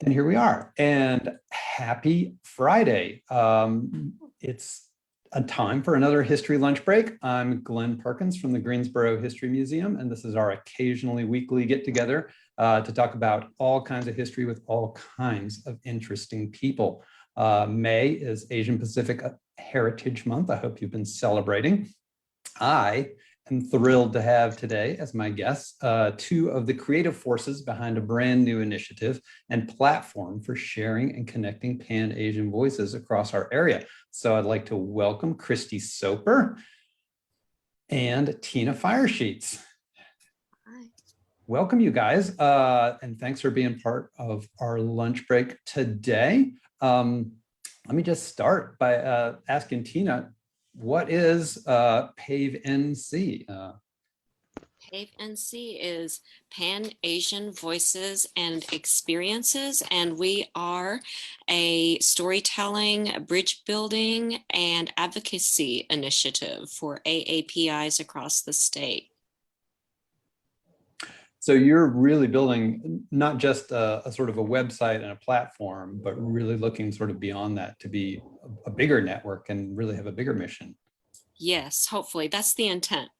And here we are. And happy Friday. It's a time for another history lunch break. I'm Glenn Perkins from the Greensboro History Museum, and this is our occasionally weekly get together to talk about all kinds of history with all kinds of interesting people. May is Asian Pacific Heritage Month. I hope you've been celebrating. I am thrilled to have today as my guests two of the creative forces behind a brand new initiative and platform for sharing and connecting Pan-Asian voices across our area. So I'd like to welcome Christy Soper and Tina Firesheets. Hi. Welcome, you guys, and thanks for being part of our lunch break today. Let me just start by asking Tina, what is PaveNC? PaveNC is Pan-Asian Voices and Experiences, and we are a storytelling, bridge building, and advocacy initiative for AAPIs across the state. So you're really building not just a sort of a website and a platform, but really looking sort of beyond that to be a bigger network and really have a bigger mission. Yes, hopefully that's the intent.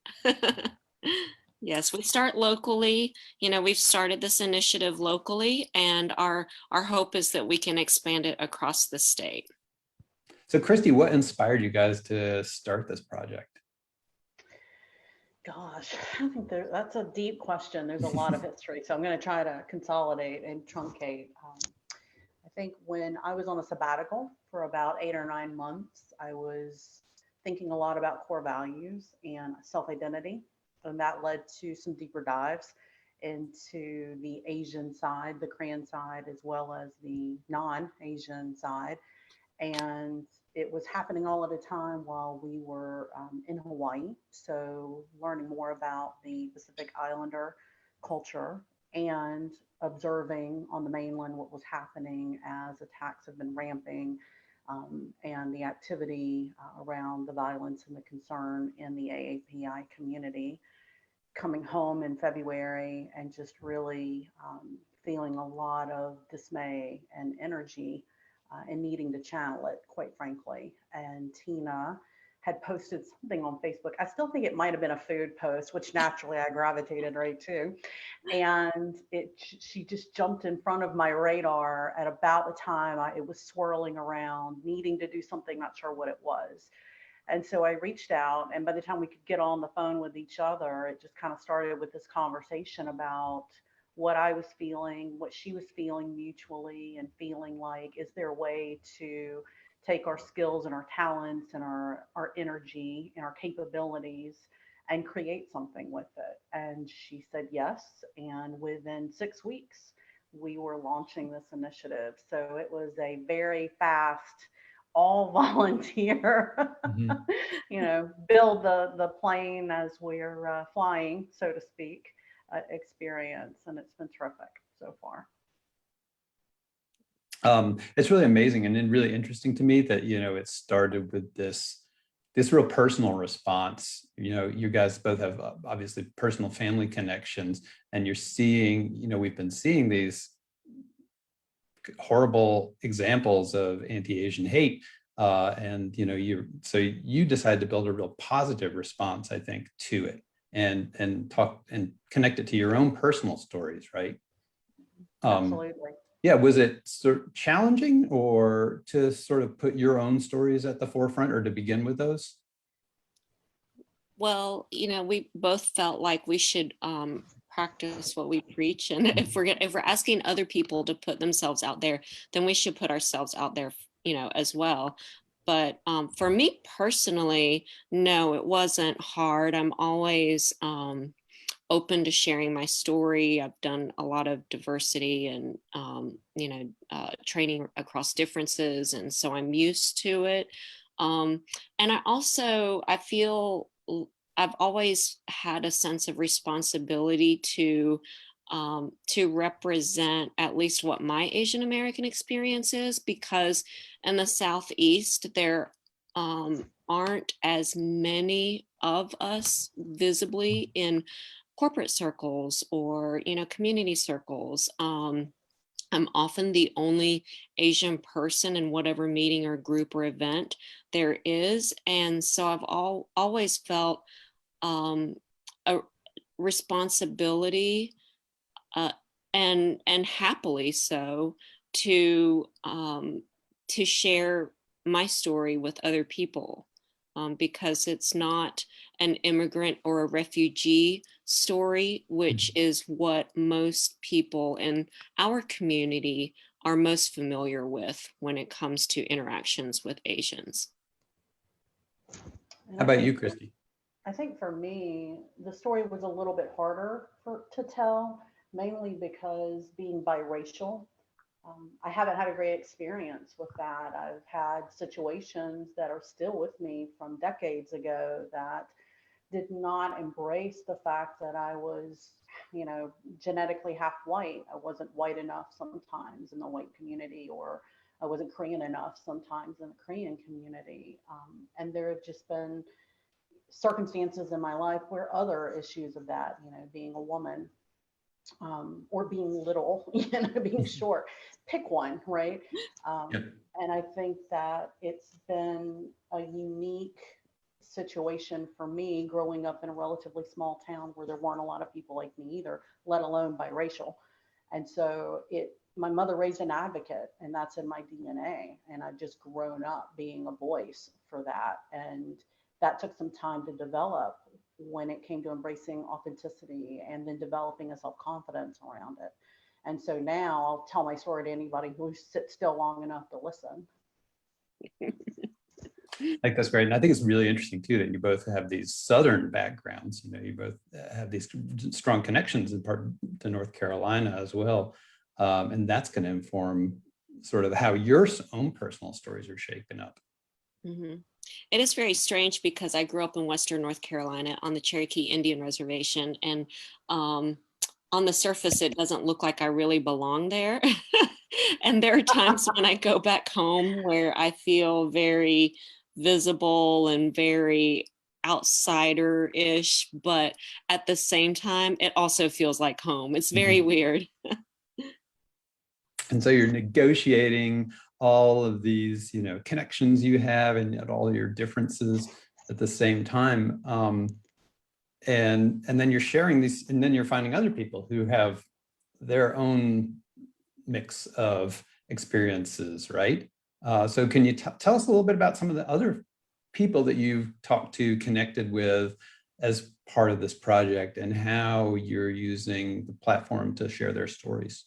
Yes, we start locally. You know, we've started this initiative locally, and our hope is that we can expand it across the state. So Christy, what inspired you guys to start this project? Gosh, I think that's a deep question. There's a lot of history, so I'm going to try to consolidate and truncate. I think when I was on a sabbatical for about 8 or 9 months, I was thinking a lot about core values and self-identity, and that led to some deeper dives into the Asian side, the Korean side, as well as the non-Asian side. And it was happening all at a time while we were in Hawaii. So learning more about the Pacific Islander culture and observing on the mainland what was happening as attacks have been ramping, and the activity around the violence and the concern in the AAPI community. Coming home in February and just really feeling a lot of dismay and energy and needing to channel it, quite frankly. And Tina had posted something on Facebook. I still think it might have been a food post, which naturally I gravitated right to. And she just jumped in front of my radar at about the time it was swirling around, needing to do something, not sure what it was. And so I reached out, and by the time we could get on the phone with each other, it just kind of started with this conversation about what I was feeling, what she was feeling mutually, and feeling like, is there a way to take our skills and our talents and our energy and our capabilities and create something with it? And she said yes. And within 6 weeks, we were launching this initiative. So it was a very fast, all volunteer, build the plane as we're flying, so to speak, experience. And it's been terrific so far. It's really amazing and then really interesting to me that, it started with this real personal response. You guys both have obviously personal family connections, and you're seeing, we've been seeing these horrible examples of anti-Asian hate, and so you decided to build a real positive response, I think, to it, and talk and connect it to your own personal stories, right? Absolutely. Yeah, was it sort of challenging or to sort of put your own stories at the forefront, or to begin with those? Well, we both felt like we should practice what we preach, and if we're asking other people to put themselves out there, then we should put ourselves out there, as well. But for me personally, no, it wasn't hard. I'm always open to sharing my story. I've done a lot of diversity and training across differences, and so I'm used to it. And I feel I've always had a sense of responsibility to represent at least what my Asian American experience is, because in the Southeast there aren't as many of us visibly in corporate circles or community circles. I'm often the only Asian person in whatever meeting or group or event there is. And so I've always felt a responsibility, uh, and happily so, to share my story with other people, because it's not an immigrant or a refugee story, which is what most people in our community are most familiar with when it comes to interactions with Asians. And How about you, Christy? I think for me, the story was a little bit harder to tell, mainly because being biracial, I haven't had a great experience with that. I've had situations that are still with me from decades ago that did not embrace the fact that I was, genetically half white. I wasn't white enough sometimes in the white community, or I wasn't Korean enough sometimes in the Korean community. And there have just been circumstances in my life where other issues of that, being a woman, or being little, being short, pick one, right? Yep. And I think that it's been a unique situation for me growing up in a relatively small town where there weren't a lot of people like me either, let alone biracial. And so my mother raised an advocate, and that's in my DNA. And I've just grown up being a voice for that. And that took some time to develop when it came to embracing authenticity and then developing a self-confidence around it. And so now I'll tell my story to anybody who sits still long enough to listen. I think that's great. And I think it's really interesting too, that you both have these Southern backgrounds. You both have these strong connections in part to North Carolina as well. And that's going to inform sort of how your own personal stories are shaping up. Mm-hmm. It is very strange because I grew up in Western North Carolina on the Cherokee Indian Reservation, and on the surface, it doesn't look like I really belong there. And there are times when I go back home where I feel very visible and very outsider-ish, but at the same time, it also feels like home. It's very weird. And so you're negotiating all of these, connections you have and yet all your differences at the same time. And then you're sharing these, and then you're finding other people who have their own mix of experiences, right? So can you tell us a little bit about some of the other people that you've talked to, connected with as part of this project, and how you're using the platform to share their stories?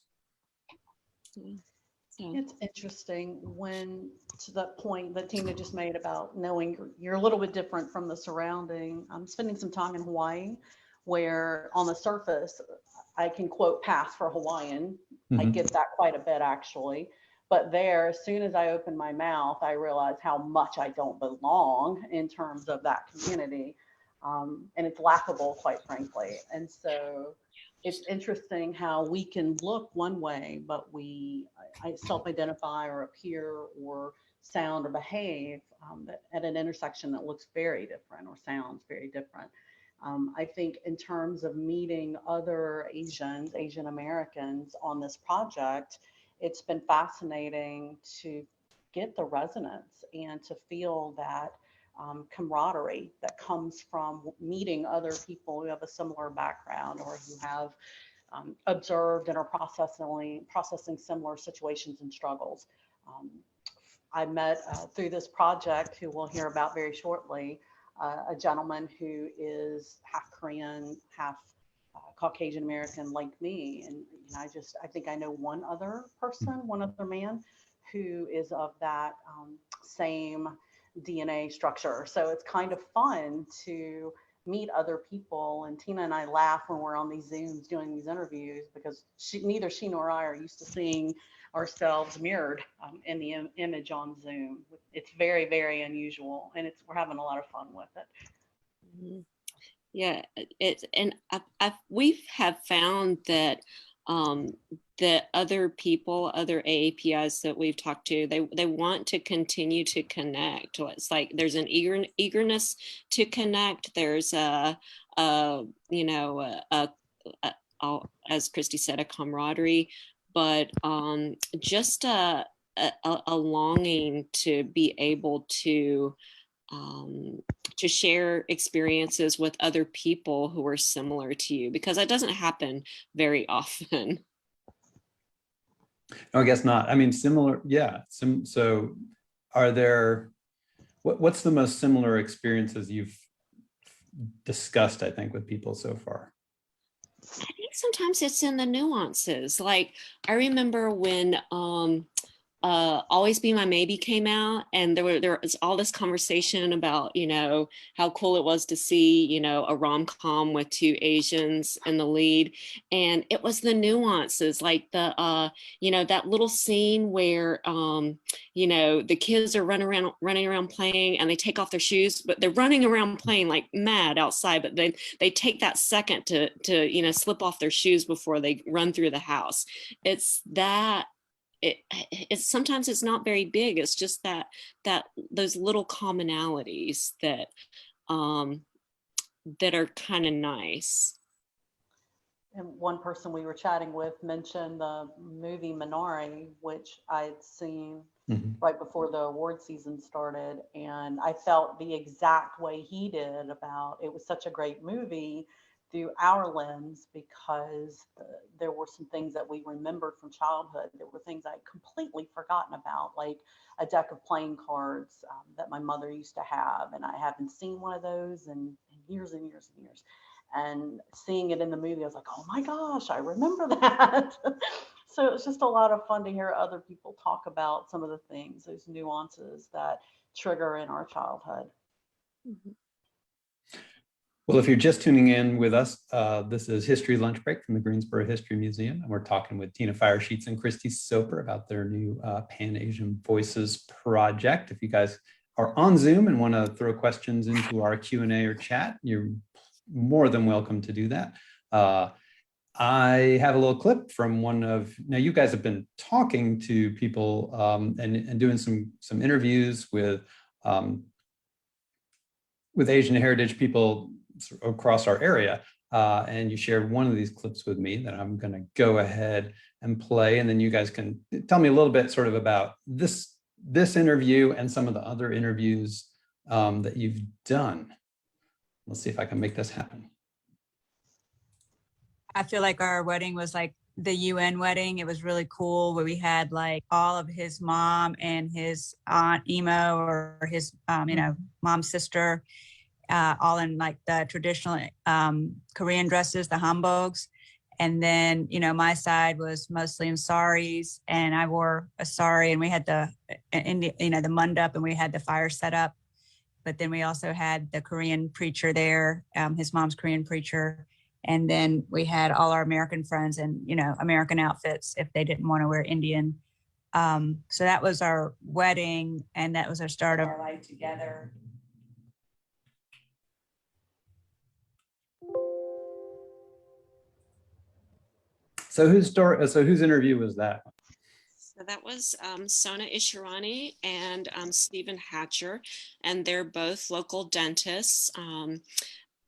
It's interesting when, to that point that Tina just made about knowing you're a little bit different from the surrounding. I'm spending some time in Hawaii, where on the surface, I can quote pass for Hawaiian. I get that quite a bit actually. But there, as soon as I open my mouth, I realize how much I don't belong in terms of that community. And it's laughable, quite frankly. And so it's interesting how we can look one way, but I self-identify or appear or sound or behave at an intersection that looks very different or sounds very different. I think in terms of meeting other Asian Americans on this project, it's been fascinating to get the resonance and to feel that camaraderie that comes from meeting other people who have a similar background or who have observed and are processing similar situations and struggles. I met through this project, who we'll hear about very shortly, a gentleman who is half Korean, half Caucasian American like me. And I think I know one other person, one other man who is of that same DNA structure. So it's kind of fun to meet other people. And Tina and I laugh when we're on these Zooms doing these interviews, because neither she nor I are used to seeing ourselves mirrored in the image on Zoom. It's very, very unusual, and we're having a lot of fun with it. Yeah, we have found that that other people, other AAPIs that we've talked to, they want to continue to connect. It's like there's an eagerness to connect. There's as Christy said, a camaraderie. but just a longing to be able to share experiences with other people who are similar to you, because that doesn't happen very often. No, I guess not. I mean, similar, yeah. So are there, what's the most similar experiences you've discussed, I think, with people so far? I think sometimes it's in the nuances. Like I remember when Always Be My Maybe came out, and there was all this conversation about, you know, how cool it was to see, you know, a rom-com with two Asians in the lead. And it was the nuances, like the you know, that little scene where you know, the kids are running around playing, and they take off their shoes, but they're running around playing like mad outside, but they take that second to you know, slip off their shoes before they run through the house. It's that it's sometimes it's not very big. It's just that those little commonalities um that are kind of nice. And one person we were chatting with mentioned the movie Minari, which I'd seen right before the award season started. And I felt the exact way he did about it was such a great movie through our lens, because there were some things that we remembered from childhood. There were things I'd completely forgotten about, like a deck of playing cards that my mother used to have. And I haven't seen one of those in years and years and years. And seeing it in the movie, I was like, oh my gosh, I remember that. So it's just a lot of fun to hear other people talk about some of the things, those nuances that trigger in our childhood. Mhm. Well, if you're just tuning in with us, this is History Lunch Break from the Greensboro History Museum, and we're talking with Tina Firesheets and Christy Soper about their new Pan-Asian Voices project. If you guys are on Zoom and want to throw questions into our Q&A or chat, you're more than welcome to do that. I have a little clip from one of, now you guys have been talking to people and doing some interviews with Asian heritage people across our area. And you shared one of these clips with me that I'm going to go ahead and play. And then you guys can tell me a little bit sort of about this interview and some of the other interviews that you've done. Let's see if I can make this happen. I feel like our wedding was like the UN wedding. It was really cool, where we had like all of his mom and his aunt Emo, or his you know, mom's sister, all in like the traditional Korean dresses, the hanboks. And then, you know, my side was mostly in saris, and I wore a sari, and we had the you know, the mandap, and we had the fire set up. But then we also had the Korean preacher there, his mom's Korean preacher. And then we had all our American friends and, you know, American outfits if they didn't want to wear Indian. So that was our wedding, and that was our start of our life together. So whose interview was that? So that was Sona Ishirani and Stephen Hatcher, and they're both local dentists.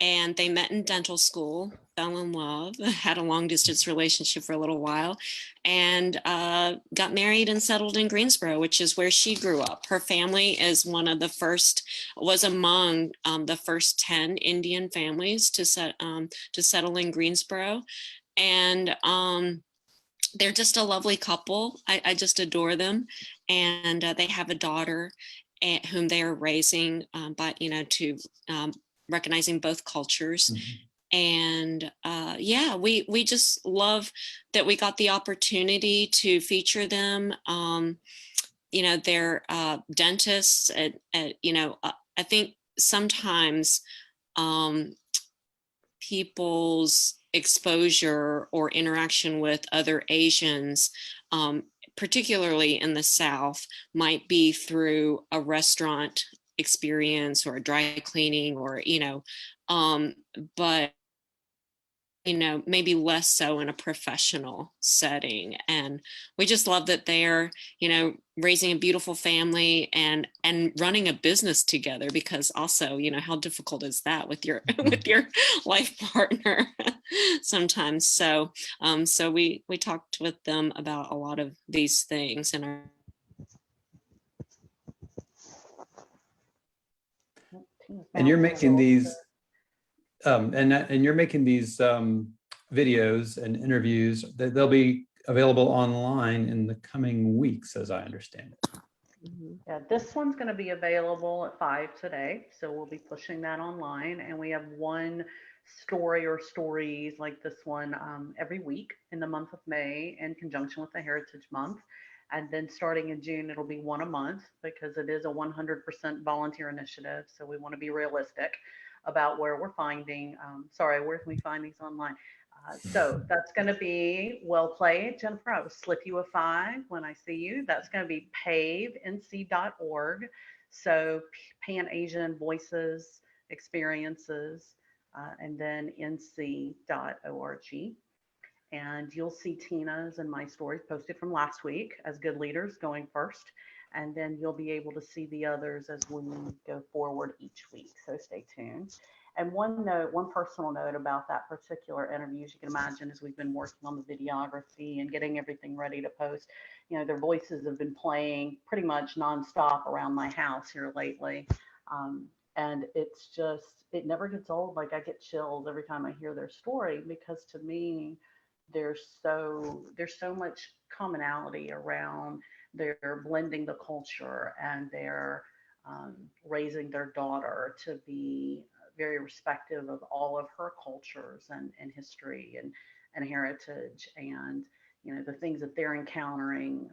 And they met in dental school, fell in love, had a long distance relationship for a little while, and got married and settled in Greensboro, which is where she grew up. Her family is was among the first 10 Indian families to settle in Greensboro. And they're just a lovely couple. I just adore them. And they have a daughter whom they are raising to recognizing both cultures. Mm-hmm. And yeah, we just love that we got the opportunity to feature them. You know, they're dentists. You know, I think sometimes people's exposure or interaction with other Asians, particularly in the South, might be through a restaurant experience or a dry cleaning, or, you know, but you know, maybe less so in a professional setting. And we just love that they're, you know, raising a beautiful family and running a business together, because also, you know, how difficult is that with your with your life partner sometimes. So so we talked with them about a lot of these things and our And you're making these and you're making these videos and interviews that they'll be available online in the coming weeks, as I understand it. Yeah, this one's going to be available at 5 today. So we'll be pushing that online. And we have one story or stories like this one every week in the month of May in conjunction with the Heritage Month. And then starting in June, it'll be one a month because it is a 100% volunteer initiative. So we want to be realistic about where we're finding, where can we find these online? So that's going to be well played, Jennifer. I will slip you a 5 when I see you. That's going to be PaveNC.org. So Pan-Asian Voices, Experiences, and then nc.org. And you'll see Tina's and my stories posted from last week as good leaders going first. And then you'll be able to see the others as we go forward each week. So stay tuned. And one personal note about that particular interview, as you can imagine, as we've been working on the videography and getting everything ready to post, you know, their voices have been playing pretty much nonstop around my house here lately. And it's just, it never gets old. Like I get chills every time I hear their story, because to me, there's so much commonality around their blending the culture and their raising their daughter to be very respective of all of her cultures and history and heritage, and you know the things that they're encountering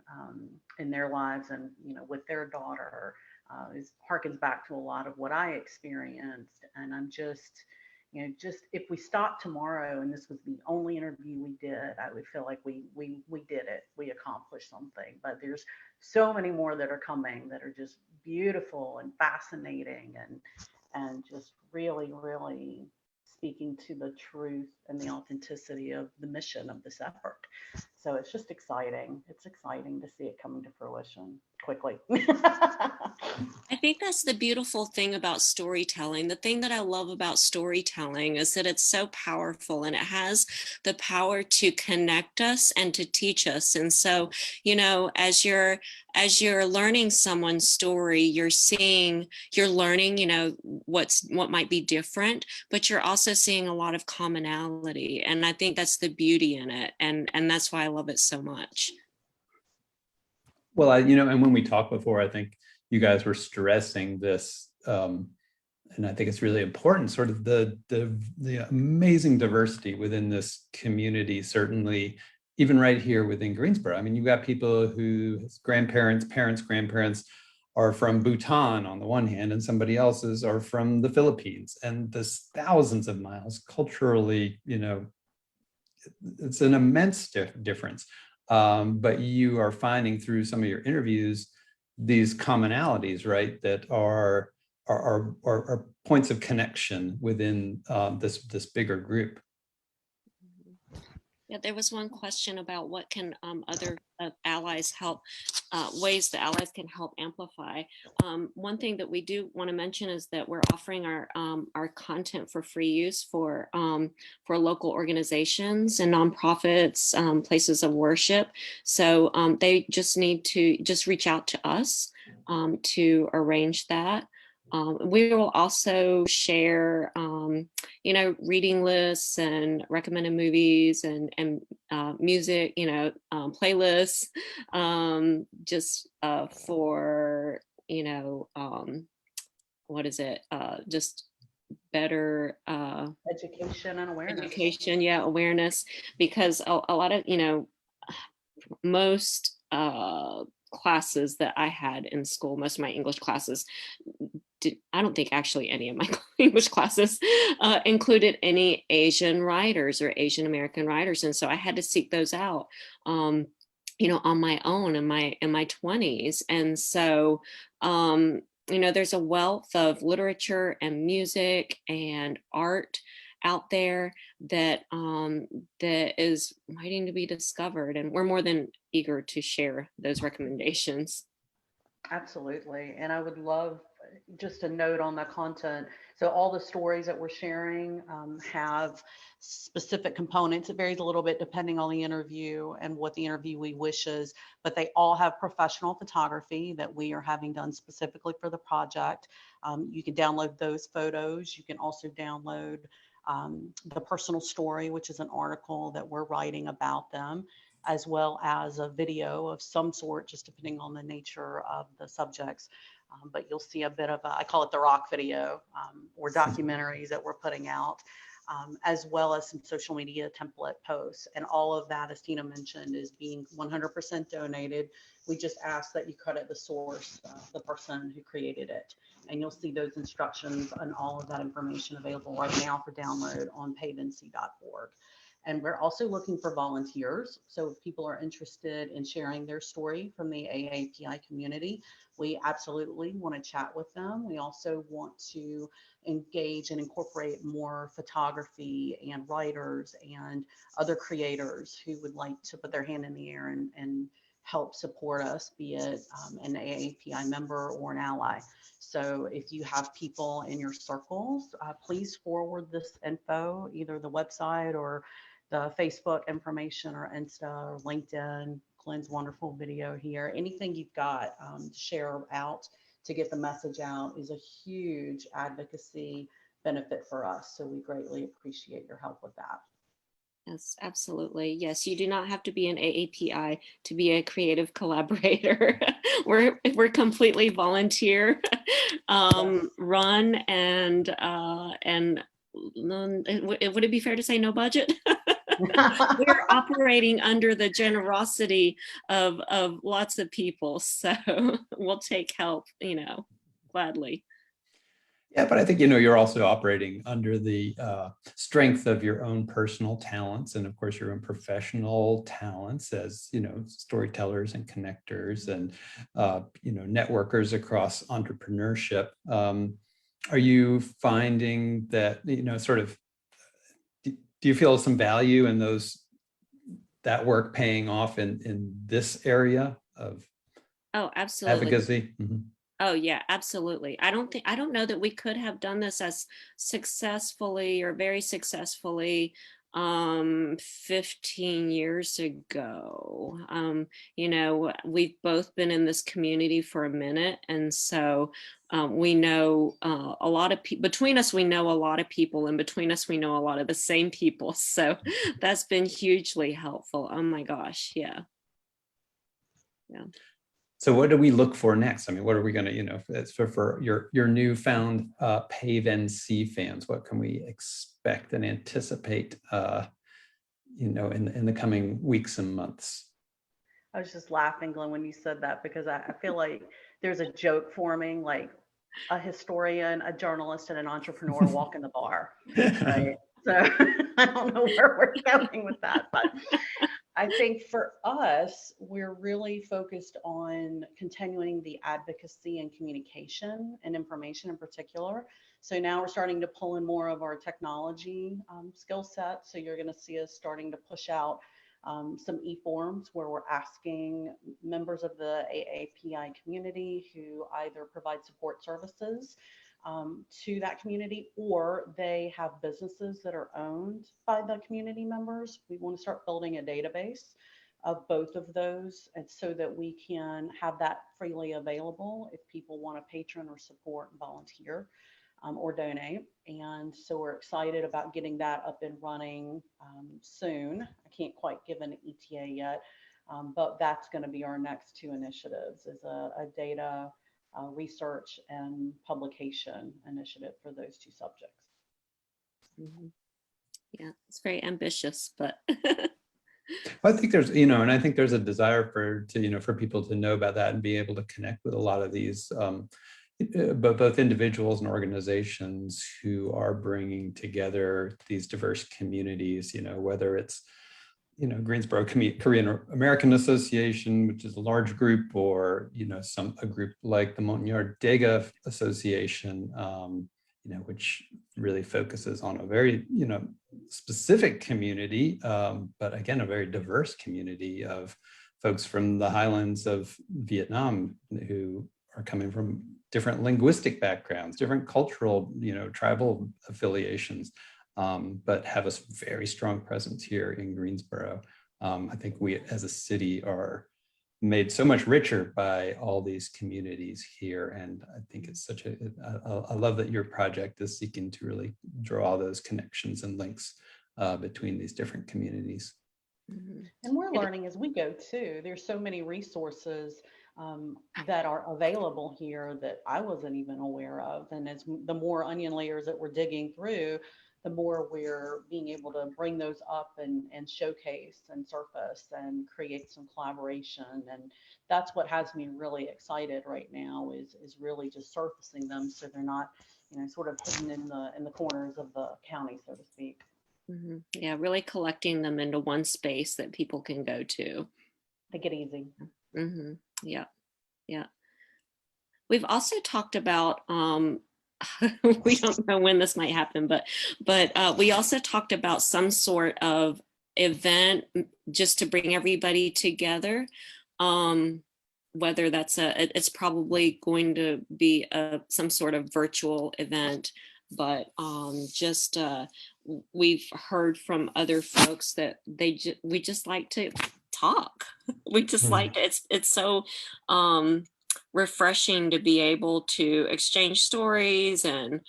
in their lives and you know with their daughter is harkens back to a lot of what I experienced. And I'm just, you know, just if we stopped tomorrow and this was the only interview we did, I would feel like we did it, we accomplished something. But there's so many more that are coming that are just beautiful and fascinating and just really, really speaking to the truth and the authenticity of the mission of this effort. So it's just exciting. It's exciting to see it coming to fruition quickly. I think that's the beautiful thing about storytelling. The thing that I love about storytelling is that it's so powerful and it has the power to connect us and to teach us. And so, you know, as you're learning someone's story, you're learning, you know, what might be different, but you're also seeing a lot of commonality. And I think that's the beauty in it. And that's why I love it so much. Well, and when we talked before, I think you guys were stressing this, and I think it's really important, sort of the amazing diversity within this community, certainly even right here within Greensboro. I mean, you've got people whose grandparents, grandparents are from Bhutan on the one hand, and somebody else's are from the Philippines. And there's thousands of miles culturally, you know, it's an immense difference. But you are finding through some of your interviews these commonalities, right, that are points of connection within this bigger group. Yeah, there was one question about what can other allies help, ways the allies can help amplify. One thing that we do want to mention is that we're offering our content for free use for local organizations and nonprofits, places of worship. So they just need to reach out to us to arrange that. We will also share, you know, reading lists and recommended movies and music, you know, playlists, just for, you know, what is it? Just better education and awareness. Education, yeah, awareness, because a lot of, you know, most classes that I had in school, most of my English classes, I don't think actually any of my English classes included any Asian writers or Asian American writers. And so I had to seek those out, you know, on my own in my 20s. And so, you know, there's a wealth of literature and music and art out there that that is waiting to be discovered, and we're more than eager to share those recommendations. Absolutely. And I would love just a note on the content. So all the stories that we're sharing have specific components. It varies a little bit depending on the interview and what the interviewee wishes, but they all have professional photography that we are having done specifically for the project. You can download those photos. You can also download the personal story, which is an article that we're writing about them, as well as a video of some sort, just depending on the nature of the subjects. But you'll see a bit of I call it the rock video, or documentaries that we're putting out, as well as some social media template posts. And all of that, as Tina mentioned, is being 100% donated. We just ask that you credit the source, the person who created it. And you'll see those instructions and all of that information available right now for download on PaveNC.org. And we're also looking for volunteers. So if people are interested in sharing their story from the AAPI community, we absolutely want to chat with them. We also want to engage and incorporate more photography and writers and other creators who would like to put their hand in the air and help support us, be it an AAPI member or an ally. So if you have people in your circles, please forward this info, either the website or the Facebook information or Insta or LinkedIn, Glenn's wonderful video here. Anything you've got to share out to get the message out is a huge advocacy benefit for us. So we greatly appreciate your help with that. Yes, absolutely. Yes, you do not have to be an AAPI to be a creative collaborator. we're completely volunteer run, and would it be fair to say no budget? We're operating under the generosity of lots of people, so we'll take help, gladly. Yeah, but I think, you're also operating under the strength of your own personal talents and, of course, your own professional talents as, storytellers and connectors and, networkers across entrepreneurship. Are you finding that, do you feel some value in that work paying off in this area of absolutely advocacy? Mm-hmm. Oh yeah, absolutely. I don't know that we could have done this as successfully or very successfully 15 years ago. We've both been in this community for a minute, and so we know a lot of people. Between us, we know a lot of people, and between us, we know a lot of the same people. So that's been hugely helpful. Oh my gosh, yeah. So what do we look for next? I mean, what are we going to, for your newfound PaveNC fans, what can we expect and anticipate, in the coming weeks and months? I was just laughing, Glenn, when you said that, because I feel like there's a joke forming, like a historian, a journalist, and an entrepreneur walk in the bar, right? So I don't know where we're going with that, but I think for us, we're really focused on continuing the advocacy and communication and information in particular. So now we're starting to pull in more of our technology skill set. So you're going to see us starting to push out some e-forms where we're asking members of the AAPI community who either provide support services to that community, or they have businesses that are owned by the community members. We want to start building a database of both of those, and so that we can have that freely available if people want to patron or support and volunteer or donate. And so we're excited about getting that up and running soon. I can't quite give an ETA yet, but that's going to be our next two initiatives, is a data research and publication initiative for those two subjects. Mm-hmm. Yeah, it's very ambitious, but I think there's, and I think there's a desire for people to know about that and be able to connect with a lot of these, but both individuals and organizations who are bringing together these diverse communities, whether it's, Greensboro Korean American Association, which is a large group, or, a group like the Montagnard Dega Association, which really focuses on a very, specific community, but again, a very diverse community of folks from the highlands of Vietnam who are coming from different linguistic backgrounds, different cultural, tribal affiliations, but have a very strong presence here in Greensboro. I think we as a city are made so much richer by all these communities here. And I think it's I love that your project is seeking to really draw those connections and links between these different communities. Mhm. And we're learning as we go too. There's so many resources that are available here that I wasn't even aware of. And as the more onion layers that we're digging through, the more we're being able to bring those up and showcase and surface and create some collaboration. And that's what has me really excited right now is really just surfacing them so they're not, sort of hidden in the corners of the county, so to speak. Mhm. Yeah, really collecting them into one space that people can go to. Make it easy. Yeah, yeah. We've also talked about we don't know when this might happen, but we also talked about some sort of event just to bring everybody together. Whether that's it's probably going to be some sort of virtual event, but just we've heard from other folks that we just like to talk. We just like it's so refreshing to be able to exchange stories and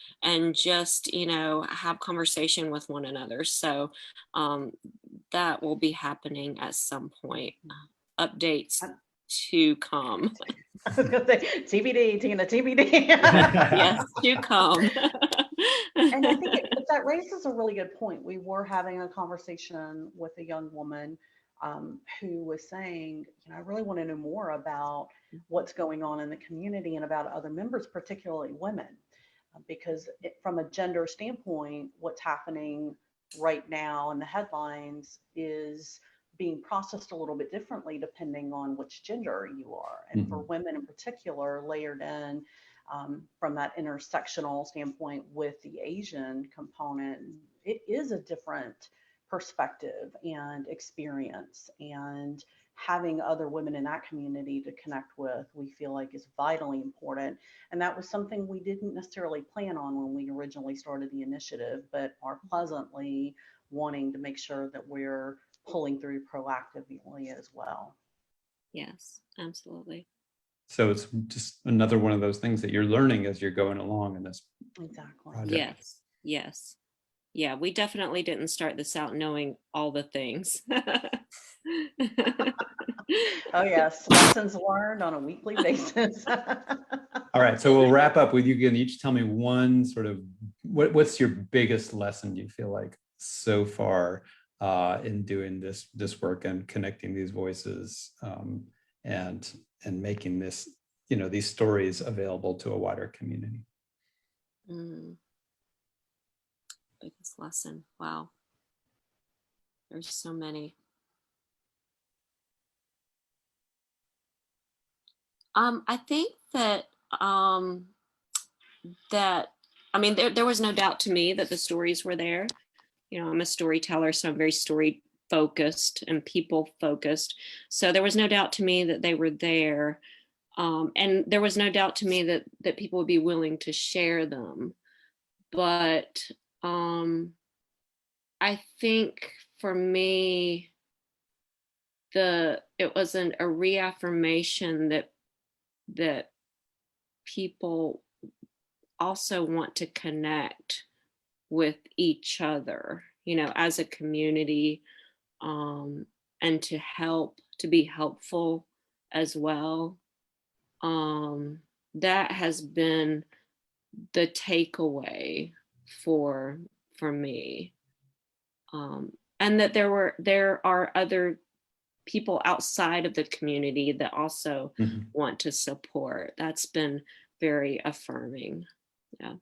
just have conversation with one another. So that will be happening at some point. Updates to come. I was gonna say TBD, Tina, TBD. Yes, to come. And I think that raises a really good point. We were having a conversation with a young woman who was saying, I really want to know more about what's going on in the community and about other members, particularly women, because from a gender standpoint, what's happening right now in the headlines is being processed a little bit differently depending on which gender you are. And for women in particular, layered in from that intersectional standpoint with the Asian component, it is a different perspective and experience. And having other women in that community to connect with, we feel like is vitally important. And that was something we didn't necessarily plan on when we originally started the initiative, but are pleasantly wanting to make sure that we're pulling through proactively as well. Yes, absolutely. So it's just another one of those things that you're learning as you're going along in this project. Yes. Yeah, we definitely didn't start this out knowing all the things. Oh yes, lessons learned on a weekly basis. All right, so we'll wrap up with you. Can each tell me one sort of what's your biggest lesson you feel like so far in doing this work and connecting these voices and making this, these stories available to a wider community? Biggest lesson. Wow. There's so many. I think that there was no doubt to me that the stories were there. I'm a storyteller, so I'm very story focused and people focused. So there was no doubt to me that they were there. And there was no doubt to me that people would be willing to share them. But I think for me, it was a reaffirmation that people also want to connect with each other, as a community, and to be helpful as well. That has been the takeaway for me. And that there are other people outside of the community that also want to support. That's been very affirming. Yeah.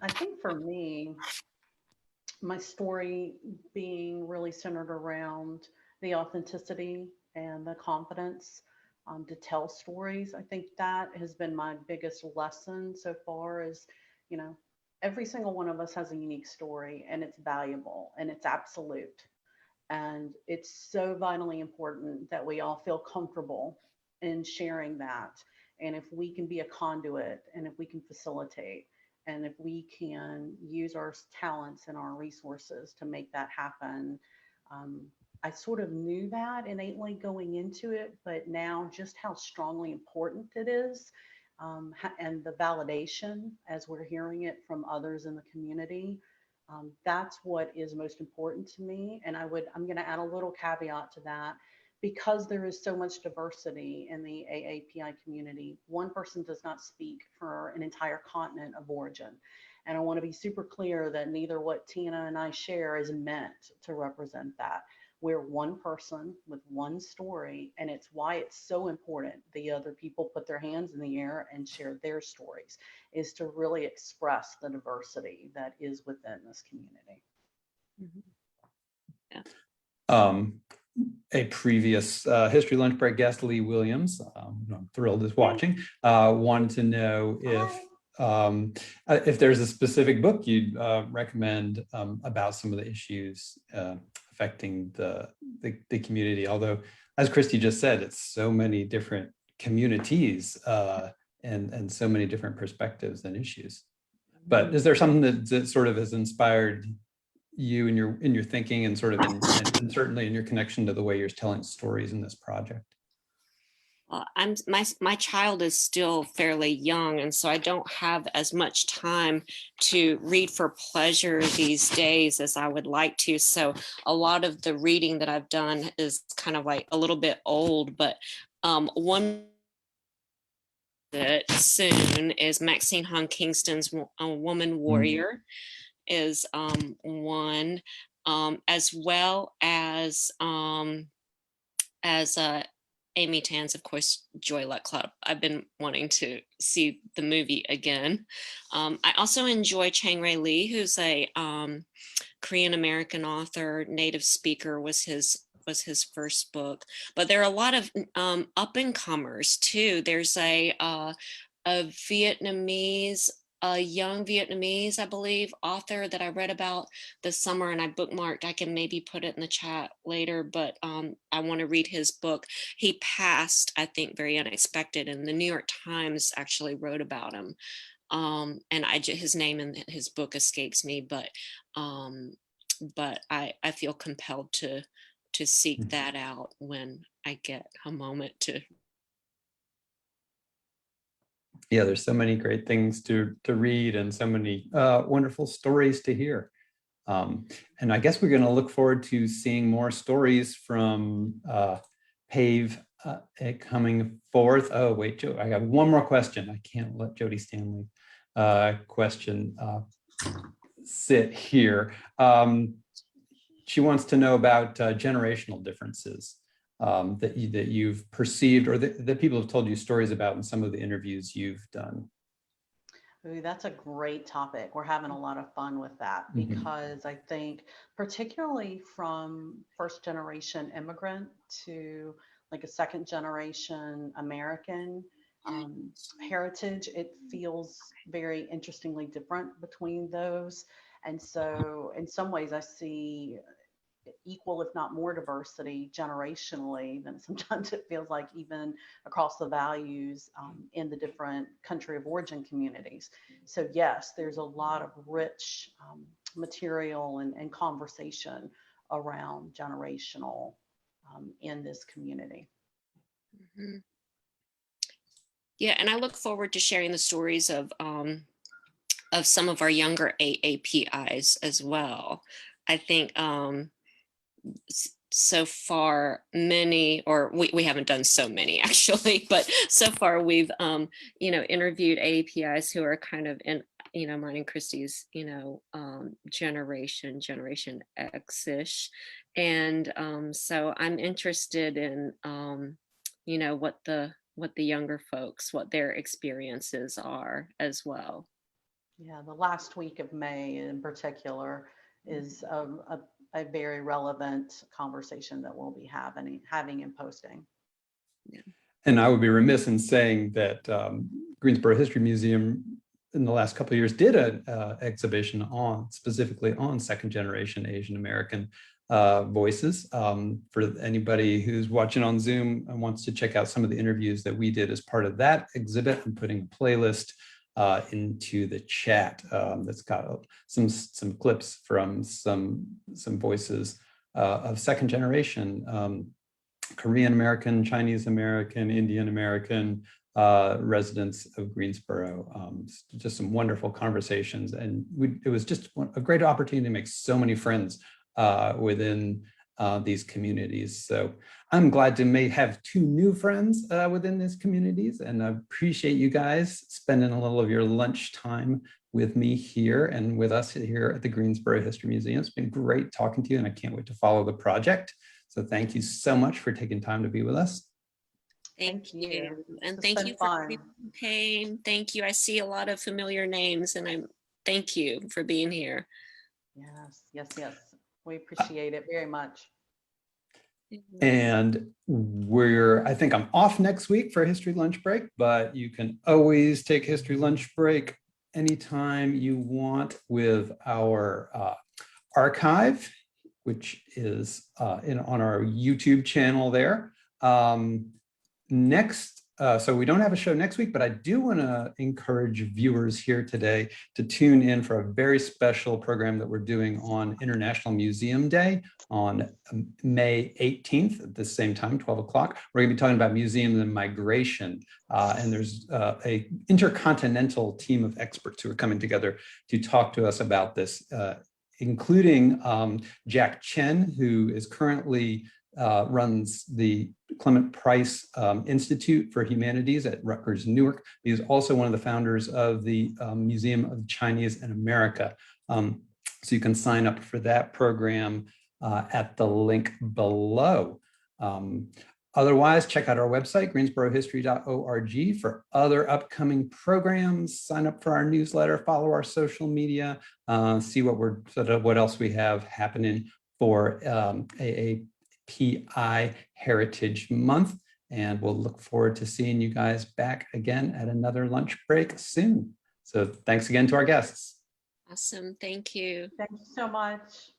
I think for me, my story being really centered around the authenticity and the confidence to tell stories. I think that has been my biggest lesson so far is, every single one of us has a unique story, and it's valuable and it's absolute. And it's so vitally important that we all feel comfortable in sharing that. And if we can be a conduit, and if we can facilitate, and if we can use our talents and our resources to make that happen, um, I sort of knew that innately going into it, but now just how strongly important it is, and the validation as we're hearing it from others in the community, that's what is most important to me. And I'm going to add a little caveat to that. Because there is so much diversity in the AAPI community, one person does not speak for an entire continent of origin. And I want to be super clear that neither what Tina and I share is meant to represent that. We're one person with one story, and it's why it's so important the other people put their hands in the air and share their stories, is to really express the diversity that is within this community. Yeah. A previous History Lunch Break guest, Lee Williams, I'm thrilled is watching, wanted to know if there's a specific book you'd recommend about some of the issues affecting the community. Although, as Christy just said, it's so many different communities and so many different perspectives and issues. But is there something that sort of has inspired you in your thinking, and sort of and certainly in your connection to the way you're telling stories in this project? My child is still fairly young, and so I don't have as much time to read for pleasure these days as I would like to. So a lot of the reading that I've done is kind of like a little bit old, but one that soon is Maxine Hung Kingston's Woman Warrior is one, as well as Amy Tan's, of course, Joy Luck Club. I've been wanting to see the movie again. I also enjoy Chang Rae Lee, who's a Korean American author, native speaker was his first book. But there are a lot of up and comers too. There's a Vietnamese, a young Vietnamese, I believe, author that I read about this summer, and I bookmarked. I can maybe put it in the chat later, but I want to read his book. He passed, I think, very unexpected, and the New York Times actually wrote about him. And his name in his book escapes me, but I feel compelled to seek that out when I get a moment to. Yeah, there's so many great things to read, and so many wonderful stories to hear. And I guess we're going to look forward to seeing more stories from PAVE coming forth. Oh, wait, Joe, I got one more question. I can't let Jody Stanley question sit here. She wants to know about generational differences that you've perceived, or that people have told you stories about in some of the interviews you've done. Ooh, that's a great topic. We're having a lot of fun with that, because I think particularly from first generation immigrant to like a second generation American heritage, it feels very interestingly different between those. And so in some ways I see equal, if not more, diversity generationally than sometimes it feels like, even across the values in the different country of origin communities. So yes, there's a lot of rich material and conversation around generational in this community. Yeah, and I look forward to sharing the stories of some of our younger AAPIs as well. I think so far many, or we haven't done so many actually, but so far we've interviewed AAPIs who are kind of in mine and Christy's generation X-ish, and so I'm interested in what the younger folks, what their experiences are as well. Yeah, the last week of May in particular is a very relevant conversation that we'll be having and posting. Yeah. And I would be remiss in saying that Greensboro History Museum in the last couple of years did an exhibition specifically on second generation Asian American voices. For anybody who's watching on Zoom and wants to check out some of the interviews that we did as part of that exhibit, I'm putting a playlist into the chat that's got some clips from some voices of second generation Korean American, Chinese American, Indian American residents of Greensboro. Just some wonderful conversations, and it was just a great opportunity to make so many friends within these communities. So I'm glad to may have 2 new friends within these communities, and I appreciate you guys spending a little of your lunchtime with me here and with us here at the Greensboro History Museum. It's been great talking to you, and I can't wait to follow the project. So thank you so much for taking time to be with us. Thank you. And It's thank been you for fun. Payne. Thank you. I see a lot of familiar names, and thank you for being here. Yes, yes, yes. We appreciate it very much. And I think I'm off next week for History Lunch Break, but you can always take History Lunch Break anytime you want with our archive, which is on our YouTube channel there. So we don't have a show next week, but I do want to encourage viewers here today to tune in for a very special program that we're doing on International Museum Day on May 18th at the same time, 12 o'clock. We're going to be talking about museums and migration. And there's a intercontinental team of experts who are coming together to talk to us about this, including Jack Chen, who is currently runs the Clement Price Institute for Humanities at Rutgers, Newark. He is also one of the founders of the Museum of Chinese in America. So you can sign up for that program at the link below. Otherwise, check out our website, greensborohistory.org, for other upcoming programs. Sign up for our newsletter, follow our social media, see what else we have happening for AAPI Heritage Month. And we'll look forward to seeing you guys back again at another lunch break soon. So thanks again to our guests. Awesome. Thank you. Thank you so much.